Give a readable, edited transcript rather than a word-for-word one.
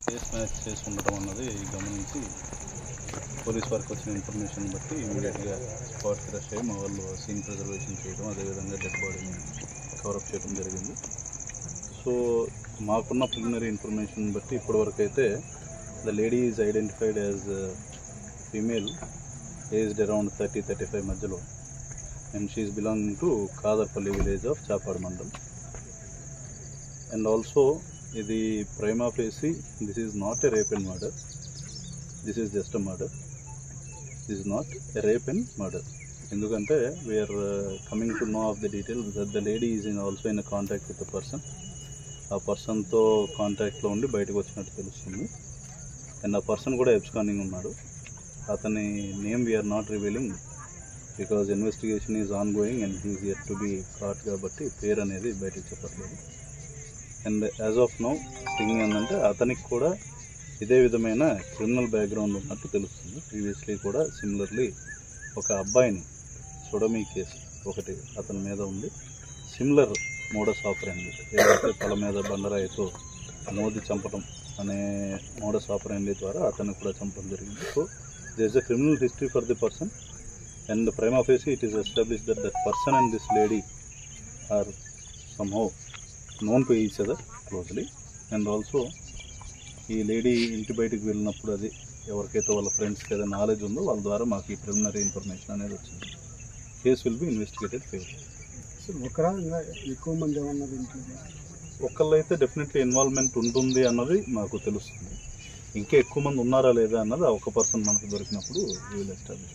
Case match చేసి ఉండటం అన్నది గమనించి పోలీస్ వారికి వచ్చిన ఇన్ఫర్మేషన్ బట్టి ఇమీడియట్గా స్పాట్కి రష్ అయ్యి మా వాళ్ళు సీన్ ప్రిజర్వేషన్ చేయడం, అదేవిధంగా డెడ్ బాడీని కవరప్ చేయడం జరిగింది. సో మాకున్న ప్రిలిమినరీ ఇన్ఫర్మేషన్ బట్టి ఇప్పటివరకు అయితే the lady is identified as female, aged around 30-35 మధ్యలో, and she is belonging to Kadarpalli village of Chapadu mandal. And also ఇది prima facie this is not a rape and murder, this is just a murder, this is not a rape and murder. ఎందుకంటే we are coming to know of the details that the lady is also in contact with the person. ఆ పర్సన్తో కాంటాక్ట్లో ఉండి బయటకు వచ్చినట్టు తెలుస్తుంది. And ఆ person కూడా ఎబ్స్కాండింగ్ ఉన్నాడు. అతని name we are not revealing because investigation is ongoing and he is yet to be caught, కాబట్టి పేరు అనేది బయటకు చెప్పట్లేదు. And as of now thing ఏంటంటే అతనికి కూడా ఇదే విధమైన క్రిమినల్ బ్యాక్గ్రౌండ్ ఉన్నట్టు తెలుస్తుంది. ప్రీవియస్లీ కూడా సిమిలర్లీ ఒక అబ్బాయిని సొడమీ కేసు ఒకటి అతని మీద ఉంది. సిమిలర్ మోడస్ ఆపరెండి, ఏదైతే తల మీద బండరాయితో మోదీ చంపడం అనే మోడస్ ఆపరెండి ద్వారా అతన్ని కూడా చంపడం జరిగింది. So there is a criminal history for the person and prima facie it is established that that person and this lady are somehow known to each other closely. And also ఈ lady ఇంటి బయటికి వెళ్ళినప్పుడు అది ఎవరికైతే వాళ్ళ ఫ్రెండ్స్కి ఏదైనా knowledge ఉందో వాళ్ళ ద్వారా మాకు ఈ ప్రిలిమినరీ ఇన్ఫర్మేషన్ అనేది వచ్చింది. Case will be investigated fail. ఎక్కువ మంది ఏమన్నది ఒకళ్ళైతే డెఫినెట్లీ ఇన్వాల్వ్మెంట్ ఉంటుంది అన్నది మాకు తెలుస్తుంది. ఇంకా ఎక్కువ మంది ఉన్నారా లేదా అన్నది ఒక పర్సన్ మనకు దొరికినప్పుడు వీ విల్ ఎస్టాబ్లిష్.